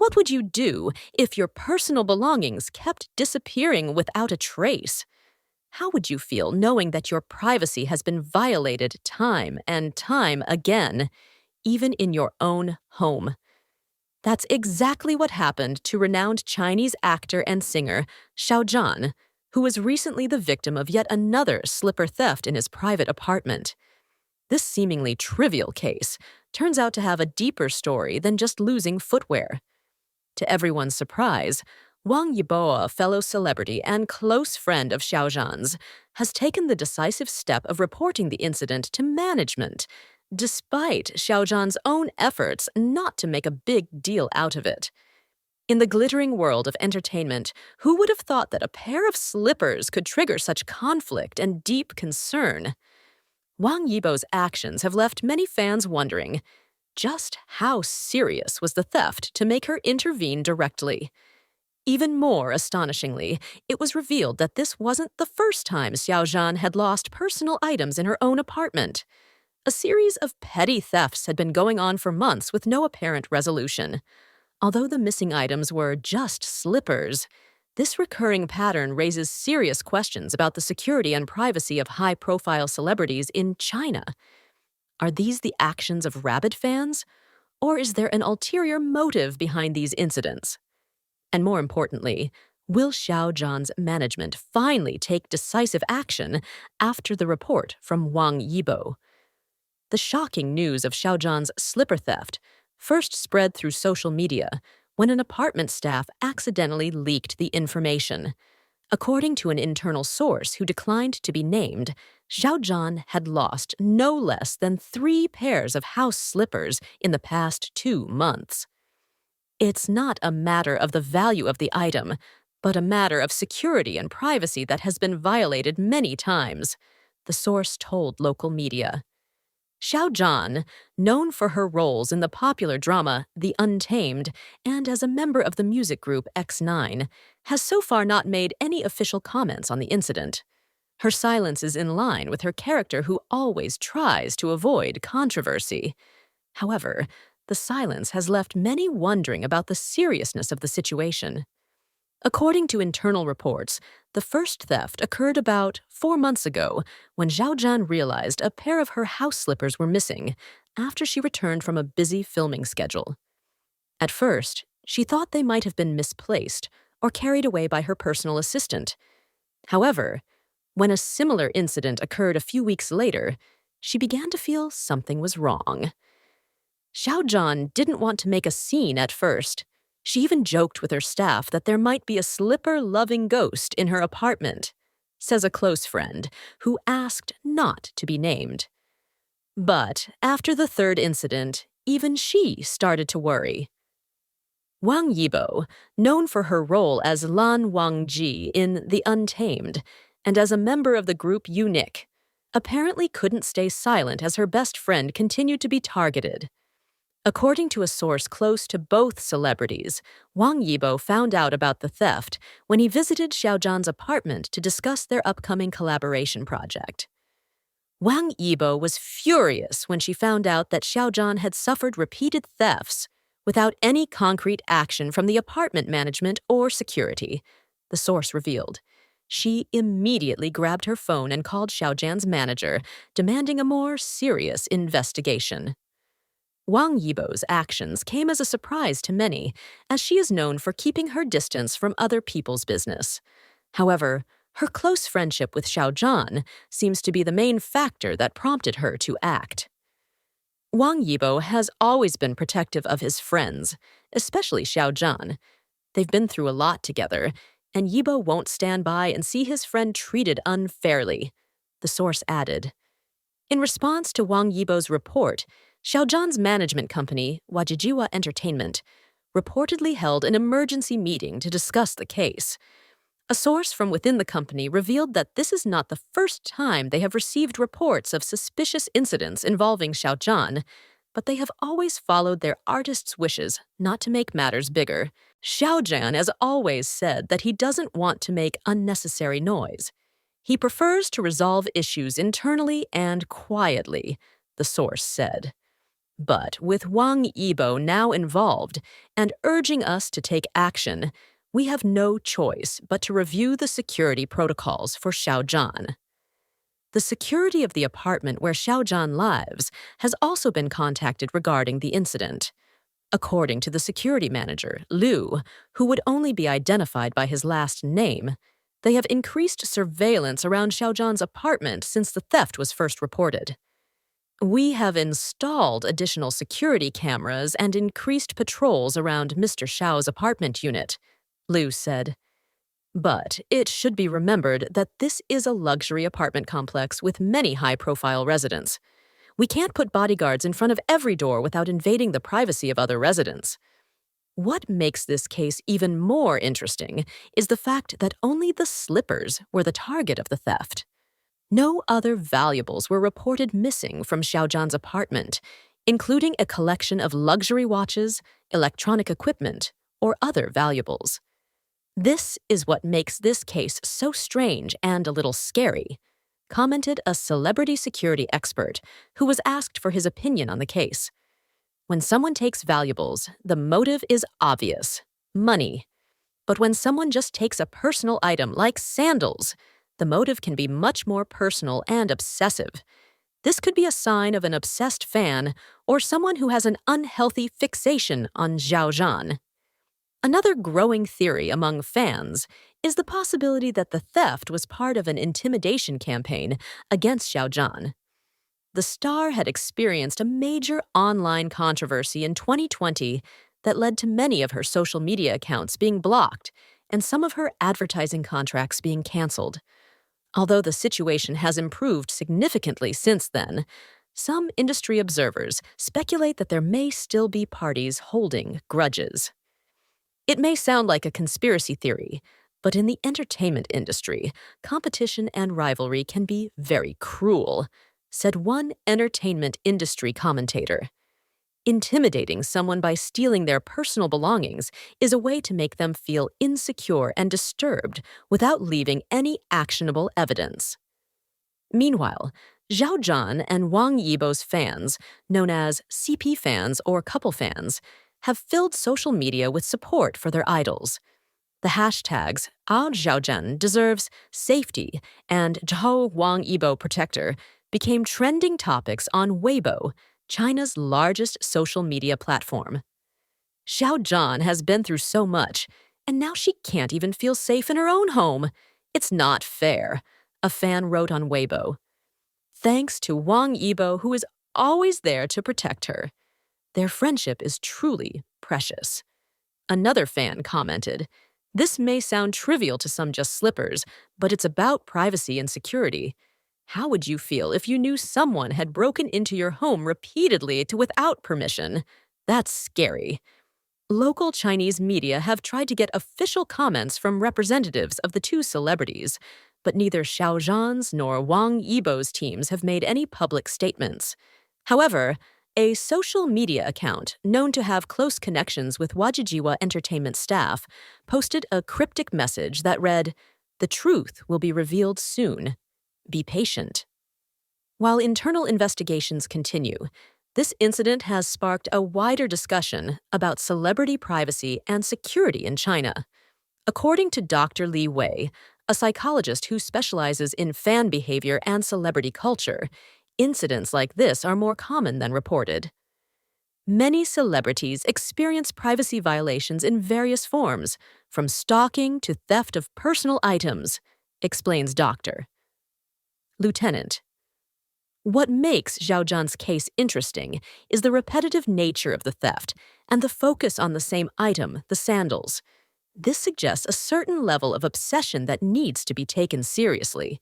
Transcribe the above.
What would you do if your personal belongings kept disappearing without a trace? How would you feel knowing that your privacy has been violated time and time again, even in your own home? That's exactly what happened to renowned Chinese actor and singer Xiao Zhan, who was recently the victim of yet another slipper theft in his private apartment. This seemingly trivial case turns out to have a deeper story than just losing footwear. To everyone's surprise, Wang Yibo, a fellow celebrity and close friend of Xiao Zhan's, has taken the decisive step of reporting the incident to management, despite Xiao Zhan's own efforts not to make a big deal out of it. In the glittering world of entertainment, who would have thought that a pair of slippers could trigger such conflict and deep concern? Wang Yibo's actions have left many fans wondering, just how serious was the theft to make her intervene directly? Even more astonishingly, it was revealed that this wasn't the first time Xiao Zhan had lost personal items in her own apartment. A series of petty thefts had been going on for months with no apparent resolution. Although the missing items were just slippers, this recurring pattern raises serious questions about the security and privacy of high-profile celebrities in China. Are these the actions of rabid fans? Or is there an ulterior motive behind these incidents? And more importantly, will Xiao Zhan's management finally take decisive action after the report from Wang Yibo? The shocking news of Xiao Zhan's slipper theft first spread through social media when an apartment staff accidentally leaked the information. According to an internal source who declined to be named, Xiao Zhan had lost no less than 3 pairs of house slippers in the past 2 months. It's not a matter of the value of the item, but a matter of security and privacy that has been violated many times, the source told local media. Xiao Zhan, known for her roles in the popular drama The Untamed and as a member of the music group X9, has so far not made any official comments on the incident. Her silence is in line with her character who always tries to avoid controversy. However, the silence has left many wondering about the seriousness of the situation. According to internal reports, the first theft occurred about 4 months ago when Xiao Zhan realized a pair of her house slippers were missing after she returned from a busy filming schedule. At first, she thought they might have been misplaced or carried away by her personal assistant. However, when a similar incident occurred a few weeks later, she began to feel something was wrong. Xiao Zhan didn't want to make a scene at first. She even joked with her staff that there might be a slipper-loving ghost in her apartment, says a close friend who asked not to be named. But after the third incident, even she started to worry. Wang Yibo, known for her role as Lan Wangji in The Untamed and as a member of the group Unique, apparently couldn't stay silent as her best friend continued to be targeted. According to a source close to both celebrities, Wang Yibo found out about the theft when he visited Xiao Zhan's apartment to discuss their upcoming collaboration project. Wang Yibo was furious when she found out that Xiao Zhan had suffered repeated thefts without any concrete action from the apartment management or security, the source revealed. She immediately grabbed her phone and called Xiao Zhan's manager, demanding a more serious investigation. Wang Yibo's actions came as a surprise to many, as she is known for keeping her distance from other people's business. However, her close friendship with Xiao Zhan seems to be the main factor that prompted her to act. Wang Yibo has always been protective of his friends, especially Xiao Zhan. They've been through a lot together, and Yibo won't stand by and see his friend treated unfairly, the source added. In response to Wang Yibo's report, Xiao Zhan's management company, Wajijiwa Entertainment, reportedly held an emergency meeting to discuss the case. A source from within the company revealed that this is not the first time they have received reports of suspicious incidents involving Xiao Zhan, but they have always followed their artist's wishes not to make matters bigger. Xiao Zhan has always said that he doesn't want to make unnecessary noise. He prefers to resolve issues internally and quietly, the source said. But with Wang Yibo now involved and urging us to take action, we have no choice but to review the security protocols for Xiao Zhan. The security of the apartment where Xiao Zhan lives has also been contacted regarding the incident. According to the security manager, Liu, who would only be identified by his last name, they have increased surveillance around Xiao Zhan's apartment since the theft was first reported. We have installed additional security cameras and increased patrols around Mr. Xiao's apartment unit, Liu said. But it should be remembered that this is a luxury apartment complex with many high-profile residents. We can't put bodyguards in front of every door without invading the privacy of other residents. What makes this case even more interesting is the fact that only the slippers were the target of the theft. No other valuables were reported missing from Xiao Zhan's apartment, including a collection of luxury watches, electronic equipment, or other valuables. This is what makes this case so strange and a little scary, commented a celebrity security expert who was asked for his opinion on the case. When someone takes valuables, the motive is obvious: money. But when someone just takes a personal item like sandals, the motive can be much more personal and obsessive. This could be a sign of an obsessed fan or someone who has an unhealthy fixation on Xiao Zhan. Another growing theory among fans is the possibility that the theft was part of an intimidation campaign against Xiao Zhan. The star had experienced a major online controversy in 2020 that led to many of her social media accounts being blocked and some of her advertising contracts being canceled. Although the situation has improved significantly since then, some industry observers speculate that there may still be parties holding grudges. It may sound like a conspiracy theory, but in the entertainment industry, competition and rivalry can be very cruel, said one entertainment industry commentator. Intimidating someone by stealing their personal belongings is a way to make them feel insecure and disturbed without leaving any actionable evidence. Meanwhile, Xiao Zhan and Wang Yibo's fans, known as CP fans or couple fans, have filled social media with support for their idols. The hashtags Xiao Zhan deserves safety and Zhao Wang Yibo protector became trending topics on Weibo, China's largest social media platform. Xiao Zhan has been through so much, and now she can't even feel safe in her own home. It's not fair, a fan wrote on Weibo. Thanks to Wang Yibo, who is always there to protect her. Their friendship is truly precious. Another fan commented, "This may sound trivial to some just slippers, but it's about privacy and security. How would you feel if you knew someone had broken into your home repeatedly without permission? That's scary." Local Chinese media have tried to get official comments from representatives of the two celebrities, but neither Xiao Zhan's nor Wang Yibo's teams have made any public statements. However, a social media account known to have close connections with Wajijiwa Entertainment staff posted a cryptic message that read, "The truth will be revealed soon. Be patient." While internal investigations continue, this incident has sparked a wider discussion about celebrity privacy and security in China. According to Dr. Li Wei, a psychologist who specializes in fan behavior and celebrity culture, incidents like this are more common than reported. Many celebrities experience privacy violations in various forms, from stalking to theft of personal items, explains Dr. Lieutenant. What makes Xiao Zhan's case interesting is the repetitive nature of the theft and the focus on the same item, the sandals. This suggests a certain level of obsession that needs to be taken seriously.